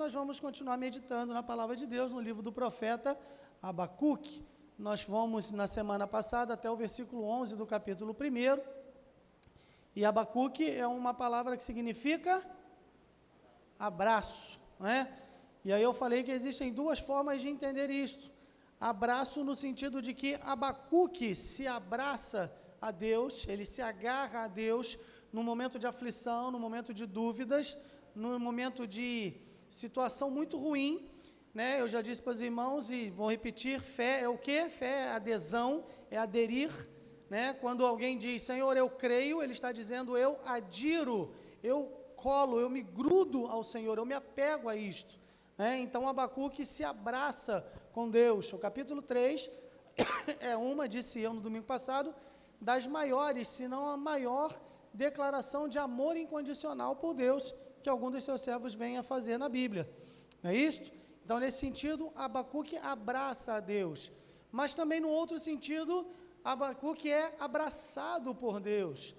nós vamos continuar meditando na palavra de Deus, no livro do profeta Abacuque. Nós fomos, na semana passada, até o versículo 11 do capítulo 1, e Abacuque é uma palavra que significa abraço, não é? E aí eu falei que existem duas formas de entender isto. Abraço no sentido de que Abacuque se abraça a Deus, ele se agarra a Deus no momento de aflição, no momento de dúvidas, no momento de situação muito ruim, né? Eu já disse para os irmãos e vou repetir, fé é o quê? Fé é adesão, é aderir, né? Quando alguém diz, Senhor, eu creio, ele está dizendo, eu adiro, eu colo, eu me grudo ao Senhor, eu me apego a isto, né? Então Abacuque se abraça com Deus. O capítulo 3 é uma, disse eu no domingo passado, das maiores, se não a maior declaração de amor incondicional por Deus que algum dos seus servos vem a fazer na Bíblia, não é isto? Então, nesse sentido, Abacuque abraça a Deus, mas também no outro sentido, Abacuque é abraçado por Deus,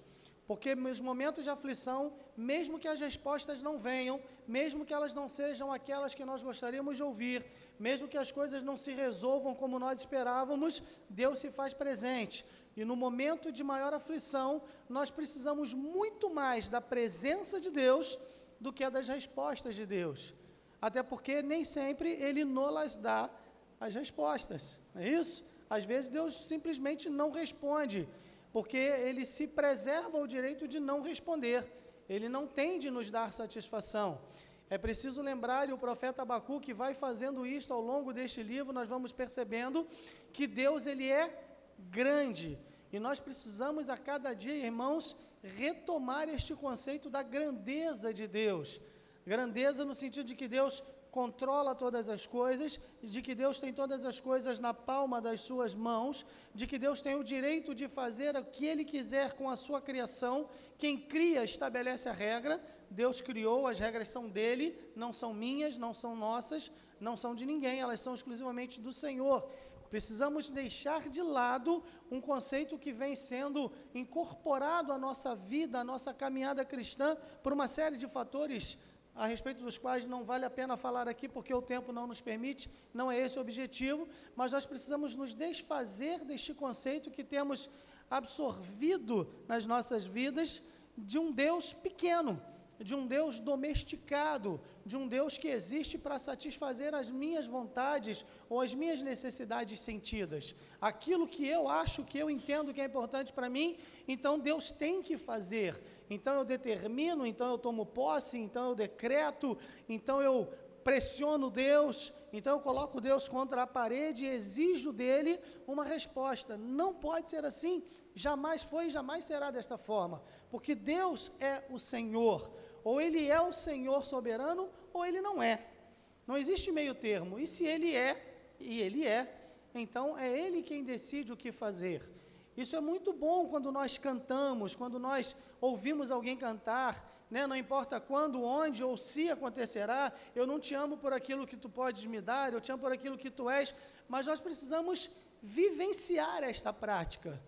porque nos momentos de aflição, mesmo que as respostas não venham, mesmo que elas não sejam aquelas que nós gostaríamos de ouvir, mesmo que as coisas não se resolvam como nós esperávamos, Deus se faz presente. E no momento de maior aflição, nós precisamos muito mais da presença de Deus do que das respostas de Deus. Até porque nem sempre Ele nos dá as respostas, não é isso? Às vezes Deus simplesmente não responde, porque Ele se preserva o direito de não responder. Ele não tem de nos dar satisfação. É preciso lembrar, e o profeta Abacuque vai fazendo isto ao longo deste livro, nós vamos percebendo que Deus, Ele é grande, e nós precisamos a cada dia, irmãos, retomar este conceito da grandeza de Deus. Grandeza no sentido de que Deus controla todas as coisas, de que Deus tem todas as coisas na palma das suas mãos, de que Deus tem o direito de fazer o que Ele quiser com a sua criação. Quem cria estabelece a regra, Deus criou, as regras são dele, não são minhas, não são nossas, não são de ninguém, elas são exclusivamente do Senhor. Precisamos deixar de lado um conceito que vem sendo incorporado à nossa vida, à nossa caminhada cristã, por uma série de fatores a respeito dos quais não vale a pena falar aqui, porque o tempo não nos permite, não é esse o objetivo, mas nós precisamos nos desfazer deste conceito que temos absorvido nas nossas vidas de um Deus pequeno, de um Deus domesticado, de um Deus que existe para satisfazer as minhas vontades ou as minhas necessidades sentidas. Aquilo que eu acho, que eu entendo que é importante para mim, então Deus tem que fazer. Então eu determino, então eu tomo posse, então eu decreto, então eu pressiono Deus, então eu coloco Deus contra a parede e exijo dele uma resposta. Não pode ser assim, jamais foi e jamais será desta forma, porque Deus é o Senhor. Ou Ele é o Senhor soberano, ou Ele não é. Não existe meio termo. E se Ele é, e Ele é, então é Ele quem decide o que fazer. Isso é muito bom quando nós cantamos, quando nós ouvimos alguém cantar, né? Não importa quando, onde ou se acontecerá, eu não te amo por aquilo que tu podes me dar, eu te amo por aquilo que tu és, mas nós precisamos vivenciar esta prática.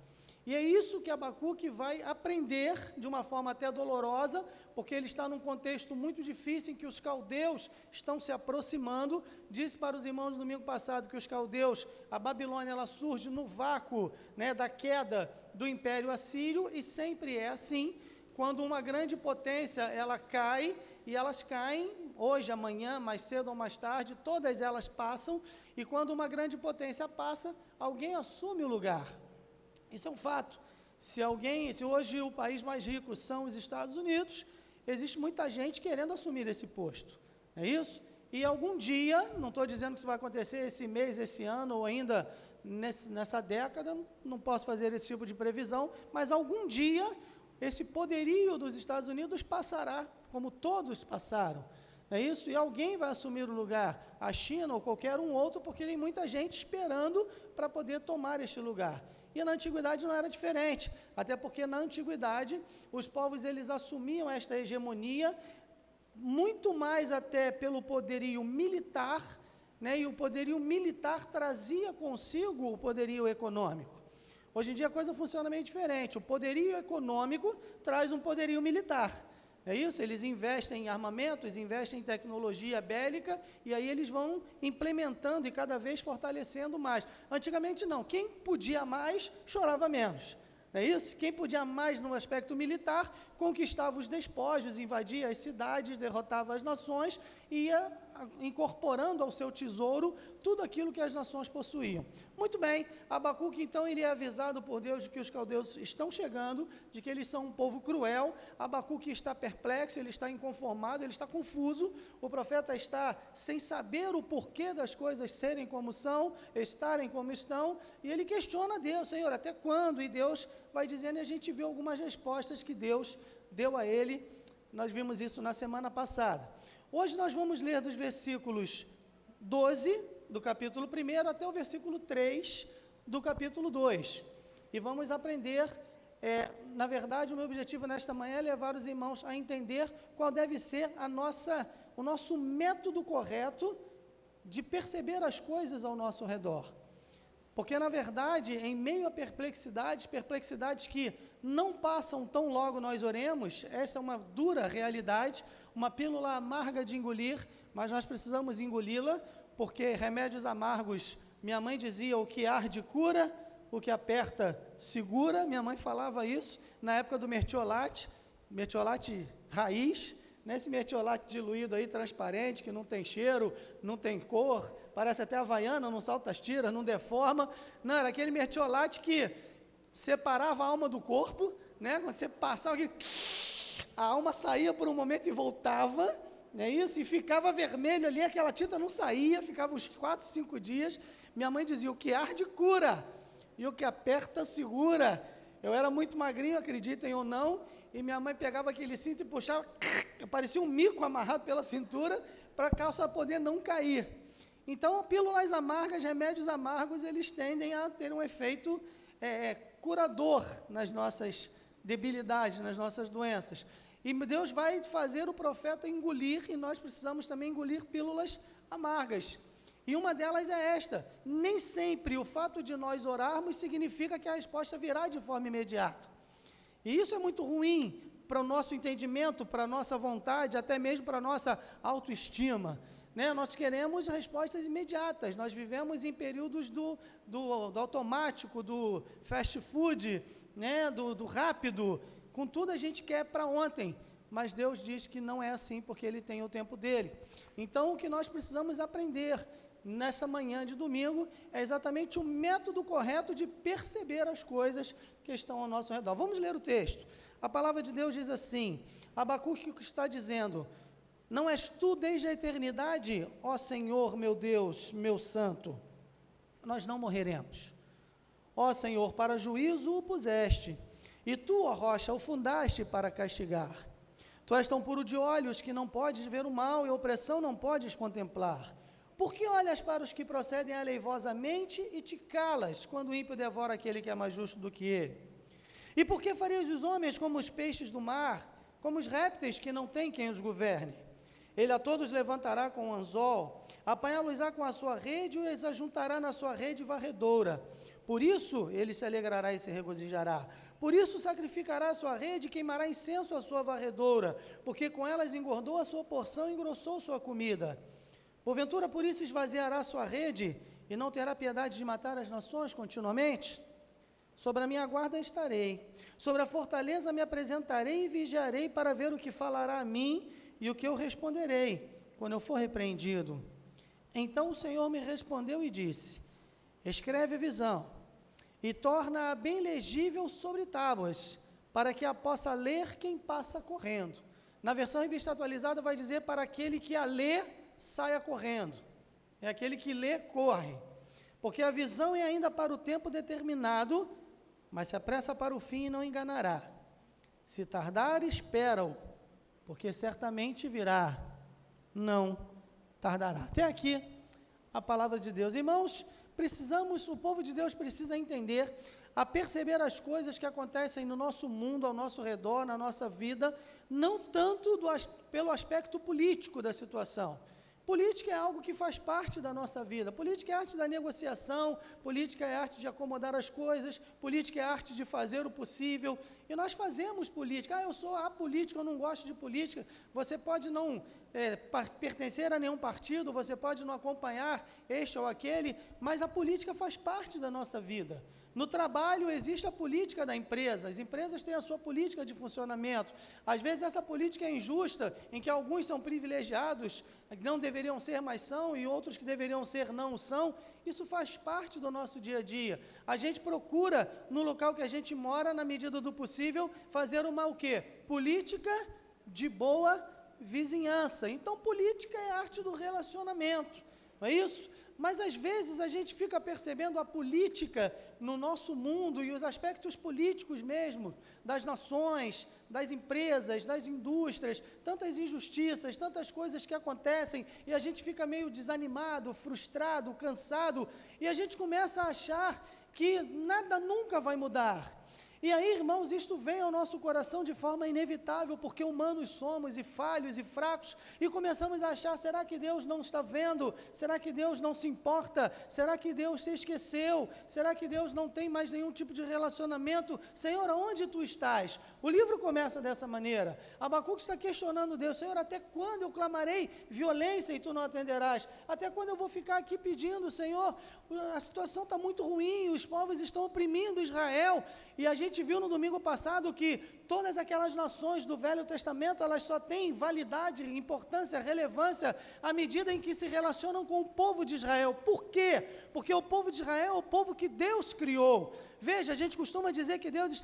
E é isso que Abacuque vai aprender de uma forma até dolorosa, porque ele está num contexto muito difícil em que os caldeus estão se aproximando. Disse para os irmãos no domingo passado que os caldeus, a Babilônia, ela surge no vácuo, né, da queda do Império Assírio, e sempre é assim, quando uma grande potência, ela cai, e elas caem, hoje, amanhã, mais cedo ou mais tarde, todas elas passam, e quando uma grande potência passa, alguém assume o lugar. Isso é um fato. Se hoje o país mais rico são os Estados Unidos, existe muita gente querendo assumir esse posto, não é isso? E algum dia, não estou dizendo que isso vai acontecer esse mês, esse ano, ou ainda nessa década, não posso fazer esse tipo de previsão, mas algum dia esse poderio dos Estados Unidos passará, como todos passaram, não é isso? E alguém vai assumir o lugar, a China ou qualquer um outro, porque tem muita gente esperando para poder tomar este lugar. E na antiguidade não era diferente, até porque na antiguidade os povos eles assumiam esta hegemonia muito mais até pelo poderio militar, né? E o poderio militar trazia consigo o poderio econômico. Hoje em dia a coisa funciona meio diferente, o poderio econômico traz um poderio militar, É isso? Eles investem em armamentos, investem em tecnologia bélica, e aí eles vão implementando e cada vez fortalecendo mais. Antigamente não, quem podia mais, chorava menos. Não é isso? Quem podia mais no aspecto militar, conquistava os despojos, invadia as cidades, derrotava as nações e ia incorporando ao seu tesouro tudo aquilo que as nações possuíam. Muito bem, Abacuque então ele é avisado por Deus de que os caldeus estão chegando, de que eles são um povo cruel. Abacuque está perplexo, ele está inconformado, ele está confuso, o profeta está sem saber o porquê das coisas serem como são, estarem como estão, e ele questiona Deus: Senhor, até quando? E Deus vai dizendo, e a gente vê algumas respostas que Deus deu a ele. Nós vimos isso na semana passada. Hoje nós vamos ler dos versículos 12 do capítulo 1 até o versículo 3 do capítulo 2. E vamos aprender, na verdade, o meu objetivo nesta manhã é levar os irmãos a entender qual deve ser o nosso método correto de perceber as coisas ao nosso redor. Porque, na verdade, em meio a perplexidades que não passam tão logo nós oremos, essa é uma dura realidade, uma pílula amarga de engolir, mas nós precisamos engoli-la, porque remédios amargos, minha mãe dizia, o que arde cura, o que aperta segura. Minha mãe falava isso na época do mertiolate raiz, né? Esse mertiolate diluído aí, transparente, que não tem cheiro, não tem cor, parece até havaiana, não salta as tiras, não deforma. Não, era aquele mertiolate que separava a alma do corpo, né? Quando você passava aqui, a alma saía por um momento e voltava, é isso? E ficava vermelho ali, aquela tinta não saía, ficava uns 4, 5 dias. Minha mãe dizia, o que arde cura, e o que aperta segura. Eu era muito magrinho, acreditem ou não, e minha mãe pegava aquele cinto e puxava, parecia um mico amarrado pela cintura, para a calça poder não cair. Então, pílulas amargas, remédios amargos, eles tendem a ter um efeito curador nas nossas debilidades, nas nossas doenças. E Deus vai fazer o profeta engolir, e nós precisamos também engolir pílulas amargas. E uma delas é esta: nem sempre o fato de nós orarmos significa que a resposta virá de forma imediata. E isso é muito ruim para o nosso entendimento, para a nossa vontade, até mesmo para a nossa autoestima, né? Nós queremos respostas imediatas, nós vivemos em períodos do automático, do fast food, né? do rápido, com tudo a gente quer para ontem, mas Deus diz que não é assim, porque Ele tem o tempo dEle. Então, o que nós precisamos aprender nessa manhã de domingo é exatamente o método correto de perceber as coisas que estão ao nosso redor. Vamos ler o texto. A palavra de Deus diz assim: Abacuque está dizendo: não és tu desde a eternidade, ó Senhor, meu Deus, meu santo? Nós não morreremos. Ó Senhor, para juízo o puseste, e tu, ó rocha, o fundaste para castigar. Tu és tão puro de olhos que não podes ver o mal, e a opressão não podes contemplar. Por que olhas para os que procedem aleivosamente e te calas, quando o ímpio devora aquele que é mais justo do que ele? E por que farias os homens como os peixes do mar, como os répteis que não têm quem os governe? Ele a todos levantará com um anzol, apanhá-los-á com a sua rede, e os ajuntará na sua rede varredora. Por isso ele se alegrará e se regozijará. Por isso sacrificará a sua rede e queimará incenso à sua varredora, porque com elas engordou a sua porção e engrossou sua comida. Porventura, por isso esvaziará a sua rede e não terá piedade de matar as nações continuamente? Sobre a minha guarda estarei, sobre a fortaleza me apresentarei e vigiarei para ver o que falará a mim e o que eu responderei, quando eu for repreendido. Então o Senhor me respondeu e disse: escreve a visão e torna-a bem legível sobre tábuas, para que a possa ler quem passa correndo. Na versão revista atualizada vai dizer: para aquele que a lê, saia correndo. É aquele que lê, corre. Porque a visão é ainda para o tempo determinado, mas se apressa para o fim e não enganará. Se tardar, espera-o, porque certamente virá, não tardará. Até aqui a palavra de Deus. Irmãos, o povo de Deus precisa entender, a perceber as coisas que acontecem no nosso mundo, ao nosso redor, na nossa vida, não tanto pelo aspecto político da situação. Política é algo que faz parte da nossa vida. Política é a arte da negociação, política é a arte de acomodar as coisas, política é a arte de fazer o possível. E nós fazemos política. Eu sou apolítico, eu não gosto de política. Você pode não pertencer a nenhum partido, você pode não acompanhar este ou aquele, mas a política faz parte da nossa vida. No trabalho existe a política da empresa, as empresas têm a sua política de funcionamento. Às vezes essa política é injusta, em que alguns são privilegiados, não deveriam ser, mas são, e outros que deveriam ser, não são. Isso faz parte do nosso dia a dia. A gente procura, no local que a gente mora, na medida do possível, fazer uma o quê? Política de boa vizinhança. Então, política é a arte do relacionamento, não é isso? Mas, às vezes, a gente fica percebendo a política no nosso mundo e os aspectos políticos mesmo, das nações, das empresas, das indústrias, tantas injustiças, tantas coisas que acontecem, e a gente fica meio desanimado, frustrado, cansado, e a gente começa a achar que nada nunca vai mudar. E aí, irmãos, isto vem ao nosso coração de forma inevitável, porque humanos somos, e falhos, e fracos, e começamos a achar, será que Deus não está vendo? Será que Deus não se importa? Será que Deus se esqueceu? Será que Deus não tem mais nenhum tipo de relacionamento? Senhor, aonde tu estás? O livro começa dessa maneira. Abacuque está questionando Deus, Senhor, até quando eu clamarei violência e tu não atenderás? Até quando eu vou ficar aqui pedindo, Senhor? A situação está muito ruim, os povos estão oprimindo Israel, e a gente viu no domingo passado que todas aquelas nações do Velho Testamento, elas só têm validade, importância, relevância, à medida em que se relacionam com o povo de Israel. Por quê? Porque o povo de Israel é o povo que Deus criou. Veja, a gente costuma dizer que Deus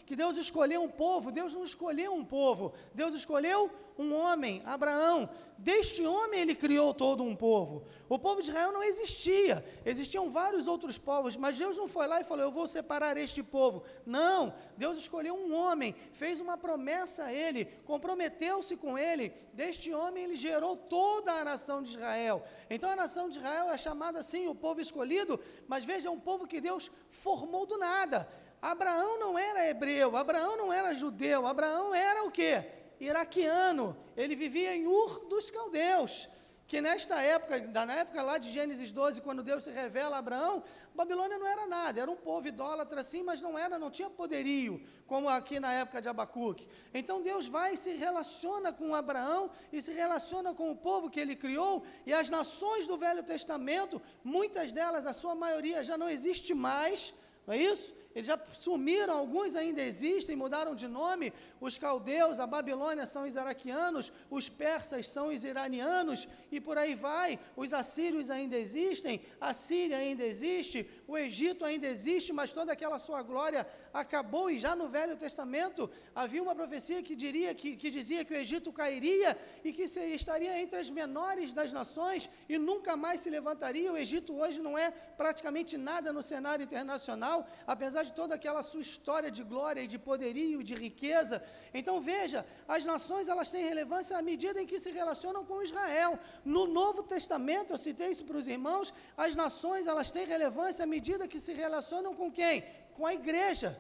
que Deus escolheu um povo. Deus não escolheu um povo, Deus escolheu um homem, Abraão. Deste homem ele criou todo um povo. O povo de Israel não existia, existiam vários outros povos, mas Deus não foi lá e falou, eu vou separar este povo. Não, Deus escolheu um homem, fez uma promessa a ele, comprometeu-se com ele. Deste homem ele gerou toda a nação de Israel. Então a nação de Israel é chamada assim, o povo escolhido, mas veja, é um povo que Deus formou do nada. Abraão não era hebreu, Abraão não era judeu, Abraão era o quê? Iraquiano. Ele vivia em Ur dos Caldeus, que nesta época, na época lá de Gênesis 12, quando Deus se revela a Abraão, Babilônia não era nada, era um povo idólatra assim, mas não tinha poderio, como aqui na época de Abacuque. Então Deus vai e se relaciona com Abraão, e se relaciona com o povo que ele criou, e as nações do Velho Testamento, muitas delas, a sua maioria já não existe mais, não é isso? Eles já sumiram, alguns ainda existem, mudaram de nome. Os caldeus, a Babilônia são os iraquianos, os persas são os iranianos, e por aí vai. Os assírios ainda existem, a Síria ainda existe, o Egito ainda existe, mas toda aquela sua glória acabou, e já no Velho Testamento havia uma profecia que dizia que o Egito cairia e que estaria entre as menores das nações e nunca mais se levantaria. O Egito hoje não é praticamente nada no cenário internacional, apesar de toda aquela sua história de glória e de poderio, de riqueza. Então veja, as nações elas têm relevância à medida em que se relacionam com Israel. No Novo Testamento, eu citei isso para os irmãos, as nações elas têm relevância à medida que se relacionam com quem? Com a igreja.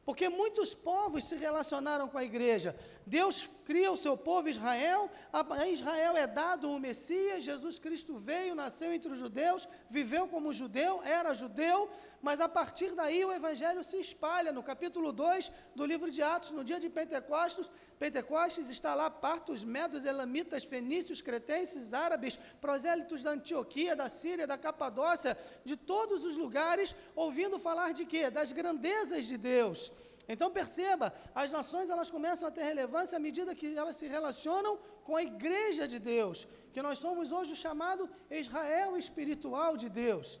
Porque muitos povos se relacionaram com a igreja. Deus cria o seu povo Israel, a Israel é dado o Messias, Jesus Cristo veio, nasceu entre os judeus, viveu como judeu, era judeu, mas a partir daí o evangelho se espalha. No capítulo 2 do livro de Atos, no dia de Pentecostes está lá partos, medos, elamitas, fenícios, cretenses, árabes, prosélitos da Antioquia, da Síria, da Capadócia, de todos os lugares, ouvindo falar de quê? Das grandezas de Deus. Então perceba, as nações elas começam a ter relevância à medida que elas se relacionam com a igreja de Deus, que nós somos hoje o chamado Israel espiritual de Deus.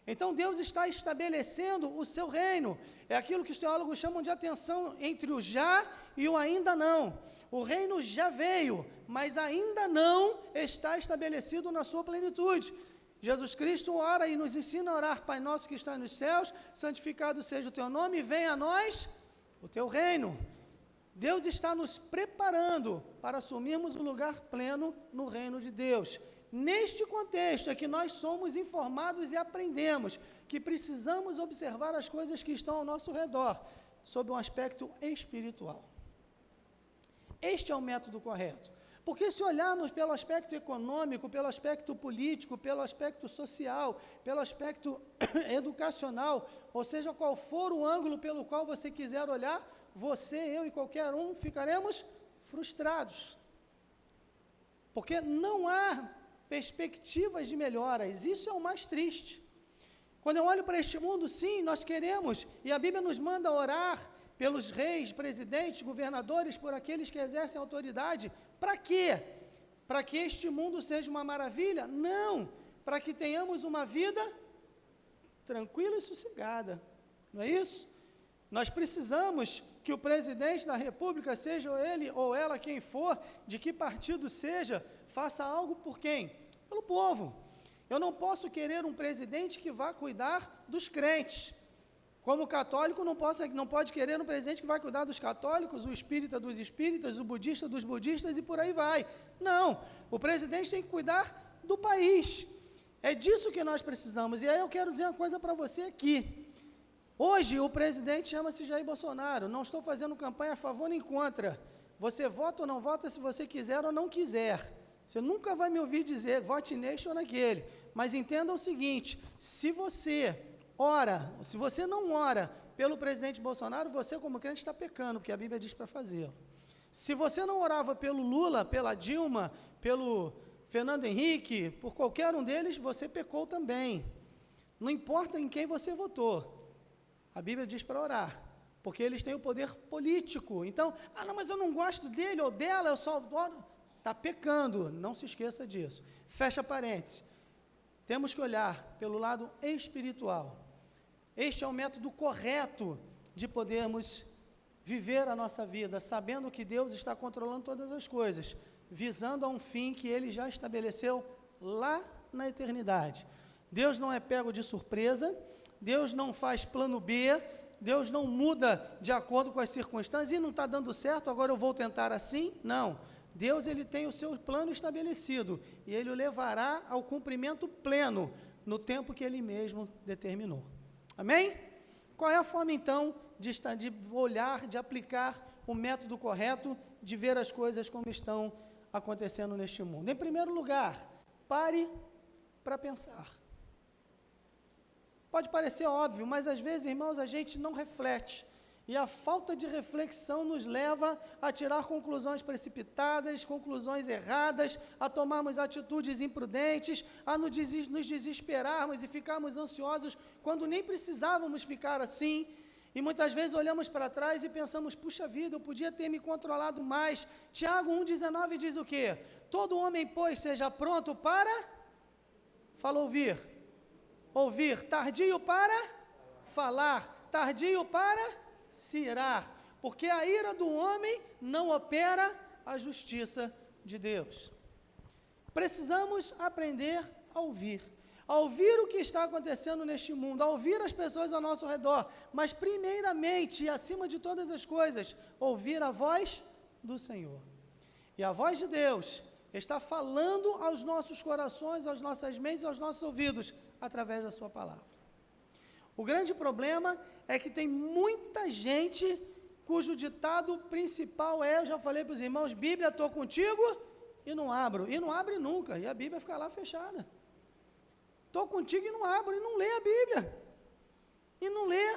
Então Deus está estabelecendo o seu reino. É aquilo que os teólogos chamam de atenção entre o já e o ainda não. O reino já veio, mas ainda não está estabelecido na sua plenitude. Jesus Cristo ora e nos ensina a orar: Pai nosso que está nos céus, santificado seja o teu nome, venha a nós o teu reino. Deus está nos preparando para assumirmos o lugar pleno no reino de Deus. Neste contexto é que nós somos informados e aprendemos que precisamos observar as coisas que estão ao nosso redor, sob um aspecto espiritual. Este é o método correto. Porque se olharmos pelo aspecto econômico, pelo aspecto político, pelo aspecto social, pelo aspecto educacional, ou seja, qual for o ângulo pelo qual você quiser olhar, você, eu e qualquer um ficaremos frustrados. Porque não há perspectivas de melhoras, isso é o mais triste. Quando eu olho para este mundo, sim, nós queremos, e a Bíblia nos manda orar pelos reis, presidentes, governadores, por aqueles que exercem autoridade. Para quê? Para que este mundo seja uma maravilha? Não, para que tenhamos uma vida tranquila e sossegada, não é isso? Nós precisamos que o presidente da República, seja ele ou ela quem for, de que partido seja, faça algo por quem? Pelo povo. Eu não posso querer um presidente que vá cuidar dos crentes. Como católico, não pode querer um presidente que vai cuidar dos católicos, o espírita dos espíritas, o budista dos budistas e por aí vai. Não, o presidente tem que cuidar do país. É disso que nós precisamos. E aí eu quero dizer uma coisa para você aqui. Hoje o presidente chama-se Jair Bolsonaro. Não estou fazendo campanha a favor nem contra. Você vota ou não vota se você quiser ou não quiser. Você nunca vai me ouvir dizer vote neste ou naquele. Mas entenda o seguinte, se você não ora pelo presidente Bolsonaro, você como crente está pecando, porque a Bíblia diz para fazê-lo. Se você não orava pelo Lula, pela Dilma, pelo Fernando Henrique, por qualquer um deles, você pecou também. Não importa em quem você votou. A Bíblia diz para orar, porque eles têm o poder político. Então, não, mas eu não gosto dele ou dela, eu só oro. Está pecando, não se esqueça disso. Fecha parênteses. Temos que olhar pelo lado espiritual. Este é o método correto de podermos viver a nossa vida, sabendo que Deus está controlando todas as coisas, visando a um fim que Ele já estabeleceu lá na eternidade. Deus não é pego de surpresa, Deus não faz plano B, Deus não muda de acordo com as circunstâncias, e não está dando certo, agora eu vou tentar assim. Não. Deus, ele tem o seu plano estabelecido, e Ele o levará ao cumprimento pleno, no tempo que Ele mesmo determinou. Amém? Qual é a forma, então, de olhar, de aplicar o método correto, de ver as coisas como estão acontecendo neste mundo? Em primeiro lugar, pare para pensar. Pode parecer óbvio, mas às vezes, irmãos, a gente não reflete. E a falta de reflexão nos leva a tirar conclusões precipitadas, conclusões erradas, a tomarmos atitudes imprudentes, a nos desesperarmos e ficarmos ansiosos quando nem precisávamos ficar assim. E muitas vezes olhamos para trás e pensamos, puxa vida, eu podia ter me controlado mais. Tiago 1,19 diz o quê? Todo homem, pois, seja pronto para... Fala ouvir. Ouvir, tardio para falar, tardio para... se irar, porque a ira do homem não opera a justiça de Deus. Precisamos aprender a ouvir o que está acontecendo neste mundo, a ouvir as pessoas ao nosso redor, mas primeiramente e acima de todas as coisas, ouvir a voz do Senhor. E a voz de Deus está falando aos nossos corações, às nossas mentes, aos nossos ouvidos, através da sua palavra. O grande problema é que tem muita gente cujo ditado principal é, eu já falei para os irmãos, Bíblia, estou contigo e não abro. E não abre nunca, e a Bíblia fica lá fechada. Estou contigo e não abro, e não lê a Bíblia. E não lê.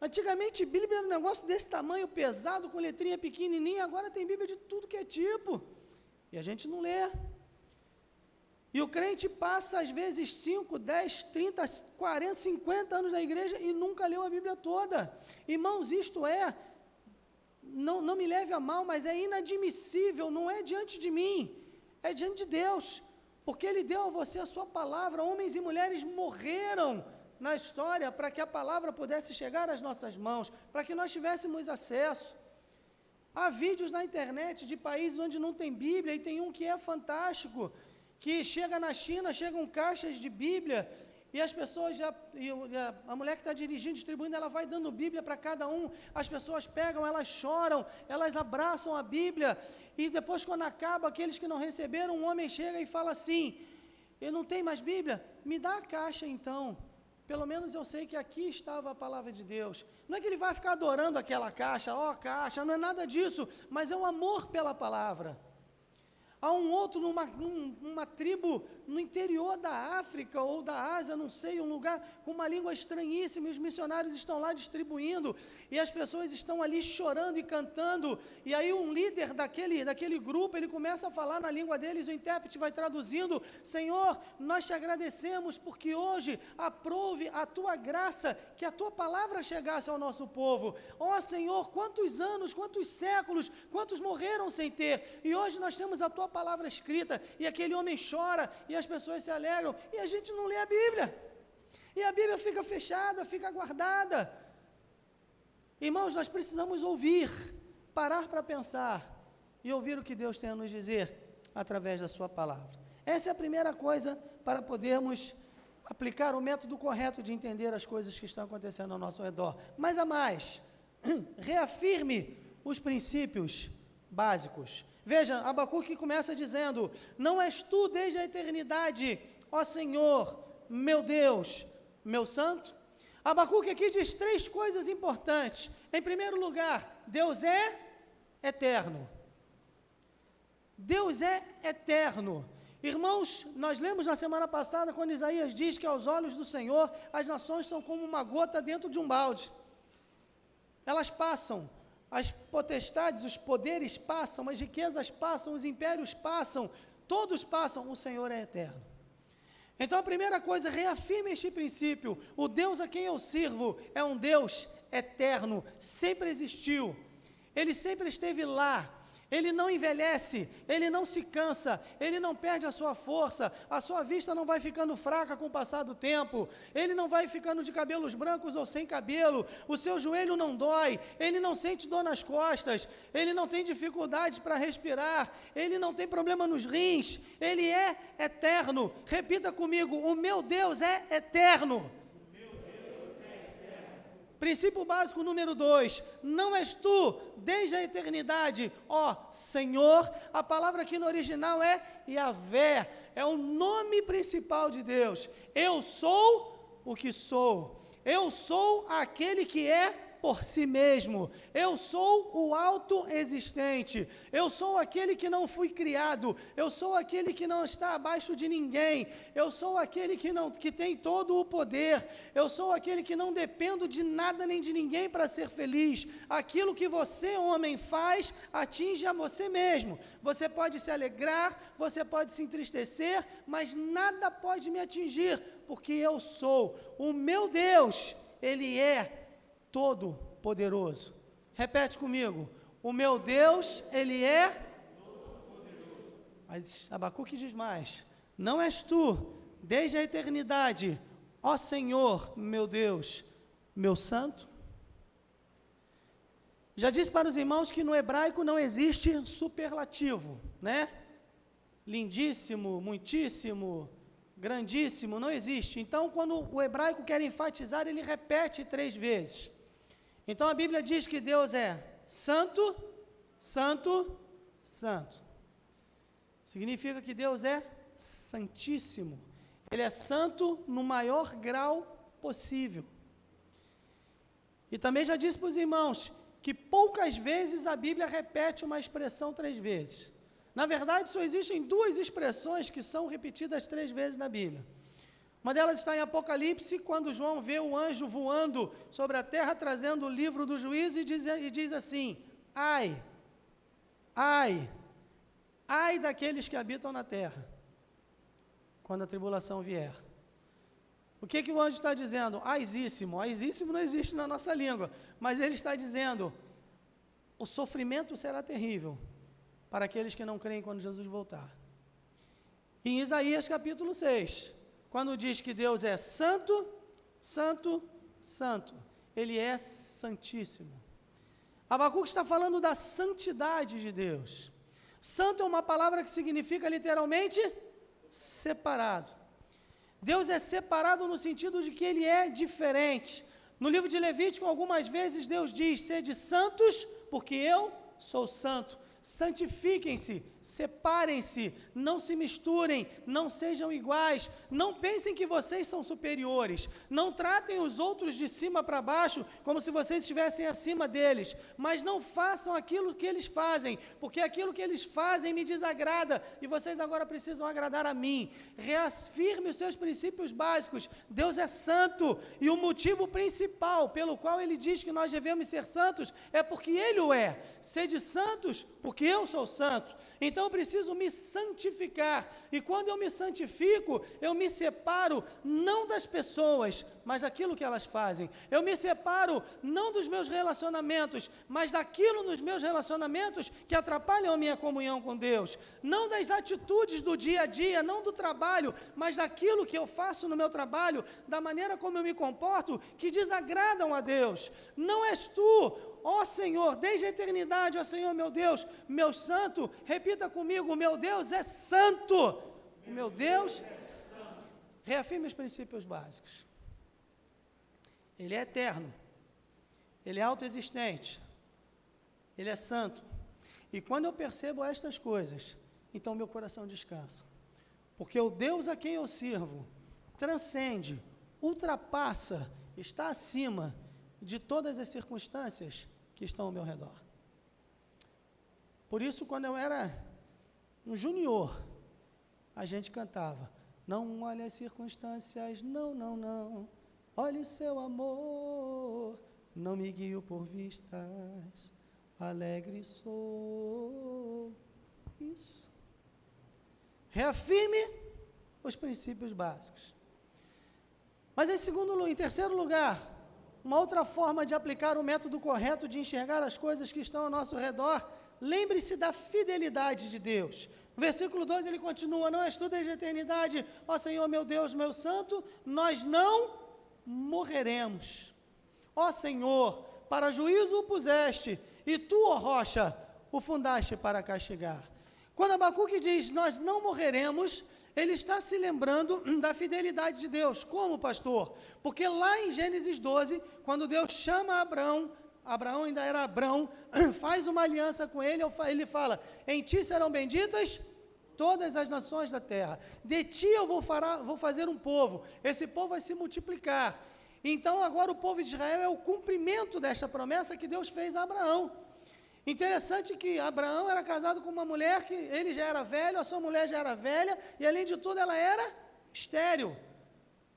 Antigamente, Bíblia era um negócio desse tamanho, pesado, com letrinha pequenininha, agora tem Bíblia de tudo que é tipo. E a gente não lê. E o crente passa, às vezes, 5, 10, 30, 40, 50 anos na igreja e nunca leu a Bíblia toda. Irmãos, isto não me leve a mal, mas é inadmissível, não é diante de mim, é diante de Deus. Porque Ele deu a você a sua palavra, homens e mulheres morreram na história para que a palavra pudesse chegar às nossas mãos, para que nós tivéssemos acesso. Há vídeos na internet de países onde não tem Bíblia, e tem um que é fantástico, que chega na China, chegam caixas de Bíblia, e as pessoas, a mulher que está dirigindo, distribuindo, ela vai dando Bíblia para cada um, as pessoas pegam, elas choram, elas abraçam a Bíblia, e depois quando acaba, aqueles que não receberam, um homem chega e fala assim, eu não tenho mais Bíblia, me dá a caixa então, pelo menos eu sei que aqui estava a palavra de Deus. Não é que ele vai ficar adorando aquela caixa, caixa, não é nada disso, mas é um amor pela palavra. Há um outro numa tribo no interior da África ou da Ásia, não sei, um lugar com uma língua estranhíssima, e os missionários estão lá distribuindo, e as pessoas estão ali chorando e cantando, e aí um líder daquele grupo, ele começa a falar na língua deles, o intérprete vai traduzindo: Senhor, nós te agradecemos, porque hoje aprove a tua graça, que a tua palavra chegasse ao nosso povo. Ó Senhor, quantos anos, quantos séculos, quantos morreram sem ter, e hoje nós temos a tua palavra escrita, e aquele homem chora, e as pessoas se alegram, e a gente não lê a Bíblia, e a Bíblia fica fechada, fica guardada. Irmãos, nós precisamos ouvir, parar para pensar, e ouvir o que Deus tem a nos dizer, através da sua palavra. Essa é a primeira coisa, para podermos aplicar o método correto de entender as coisas que estão acontecendo ao nosso redor. Mas a mais, reafirme os princípios básicos. Veja, Abacuque começa dizendo: não és tu desde a eternidade, ó Senhor, meu Deus, meu santo? Abacuque aqui diz três coisas importantes. Em primeiro lugar, Deus é eterno. Deus é eterno. Irmãos, nós lemos na semana passada, quando Isaías diz que aos olhos do Senhor, as nações são como uma gota dentro de um balde. Elas passam. As potestades, os poderes passam, as riquezas passam, os impérios passam, todos passam, o Senhor é eterno. Então a primeira coisa, reafirme este princípio: o Deus a quem eu sirvo é um Deus eterno, sempre existiu, Ele sempre esteve lá. Ele não envelhece, ele não se cansa, ele não perde a sua força, a sua vista não vai ficando fraca com o passar do tempo, ele não vai ficando de cabelos brancos ou sem cabelo, o seu joelho não dói, ele não sente dor nas costas, ele não tem dificuldade para respirar, ele não tem problema nos rins, ele é eterno. Repita comigo: o meu Deus é eterno. Princípio básico número 2, não és tu desde a eternidade, ó Senhor. A palavra aqui no original é Yahvé, é o nome principal de Deus. Eu sou o que sou, eu sou aquele que é por si mesmo, eu sou o autoexistente, eu sou aquele que não fui criado, eu sou aquele que não está abaixo de ninguém, eu sou aquele que tem todo o poder, eu sou aquele que não dependo de nada nem de ninguém para ser feliz. Aquilo que você, homem, faz, atinge a você mesmo. Você pode se alegrar, você pode se entristecer, mas nada pode me atingir, porque eu sou. O meu Deus, Ele é todo poderoso. Repete comigo: o meu Deus, Ele é todo poderoso. Mas Abacuque diz mais: não és tu desde a eternidade, ó Senhor, meu Deus, meu santo? Já disse para os irmãos que no hebraico não existe superlativo, né? Lindíssimo, muitíssimo, grandíssimo, não existe. Então, quando o hebraico quer enfatizar, ele repete 3 vezes. Então a Bíblia diz que Deus é santo, santo, santo. Significa que Deus é santíssimo. Ele é santo no maior grau possível. E também já disse para os irmãos que poucas vezes a Bíblia repete uma expressão 3 vezes. Na verdade, só existem 2 expressões que são repetidas 3 vezes na Bíblia. Uma delas está em Apocalipse, quando João vê o anjo voando sobre a terra, trazendo o livro do juízo, e diz assim: ai, ai, ai daqueles que habitam na terra, quando a tribulação vier. O que o anjo está dizendo? Aisíssimo. Aisíssimo não existe na nossa língua, mas ele está dizendo: o sofrimento será terrível para aqueles que não creem quando Jesus voltar. Em Isaías capítulo 6, quando diz que Deus é santo, santo, santo, Ele é santíssimo. Abacuque está falando da santidade de Deus. Santo é uma palavra que significa literalmente separado. Deus é separado no sentido de que Ele é diferente. No livro de Levítico, algumas vezes Deus diz: sede santos, porque eu sou santo. Santifiquem-se, separem-se, não se misturem, não sejam iguais, não pensem que vocês são superiores, não tratem os outros de cima para baixo como se vocês estivessem acima deles, mas não façam aquilo que eles fazem, porque aquilo que eles fazem me desagrada e vocês agora precisam agradar a mim. Reafirme os seus princípios básicos. Deus é santo e o motivo principal pelo qual Ele diz que nós devemos ser santos é porque Ele o é. Sede santos, porque eu sou santo. Então eu preciso me santificar. E quando eu me santifico, eu me separo não das pessoas, mas daquilo que elas fazem. Eu me separo não dos meus relacionamentos, mas daquilo nos meus relacionamentos que atrapalham a minha comunhão com Deus. Não das atitudes do dia a dia, não do trabalho, mas daquilo que eu faço no meu trabalho, da maneira como eu me comporto, que desagradam a Deus. Não és tu, ó Senhor, desde a eternidade, ó Senhor meu Deus, meu santo, repita comigo, meu Deus é santo, o meu Deus é santo. Reafirme os princípios básicos. Ele é eterno, Ele é autoexistente, Ele é santo. E quando eu percebo estas coisas, então meu coração descansa. Porque o Deus a quem eu sirvo transcende, ultrapassa, está acima de todas as circunstâncias que estão ao meu redor. Por isso, quando eu era um junior, a gente cantava: não olhe as circunstâncias, não, não, não, olhe o seu amor, não me guio por vistas, alegre sou. Isso. Reafirme os princípios básicos. Mas em terceiro lugar, uma outra forma de aplicar o método correto de enxergar as coisas que estão ao nosso redor, lembre-se da fidelidade de Deus. No versículo 2 ele continua: não és tu desde a eternidade, ó Senhor meu Deus, meu santo, nós não morreremos. Ó Senhor, para juízo o puseste, e tu, ó rocha, o fundaste para castigar. Quando Abacuque diz nós não morreremos, ele está se lembrando da fidelidade de Deus. Como, pastor? Porque lá em Gênesis 12, quando Deus chama Abraão, Abraão ainda era Abrão, faz uma aliança com ele, ele fala: em ti serão benditas todas as nações da terra, de ti eu vou fazer um povo, esse povo vai se multiplicar. Então agora o povo de Israel é o cumprimento desta promessa que Deus fez a Abraão. Interessante que Abraão era casado com uma mulher que ele já era velho, a sua mulher já era velha, e além de tudo ela era estéril.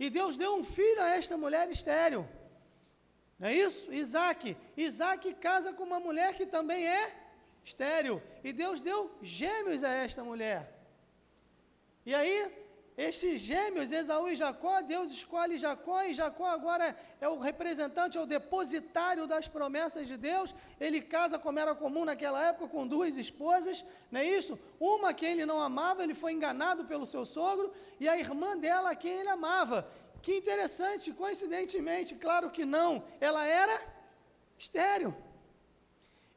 E Deus deu um filho a esta mulher estéril. Não é isso? Isaac. Isaac casa com uma mulher que também é estéril. E Deus deu gêmeos a esta mulher. E aí, estes gêmeos, Esaú e Jacó, Deus escolhe Jacó, e Jacó agora é o representante, é o depositário das promessas de Deus. Ele casa, como era comum naquela época, com duas esposas, não é isso? Uma a quem ele não amava, ele foi enganado pelo seu sogro, e a irmã dela a quem ele amava. Que interessante, coincidentemente, claro que não, ela era estéril.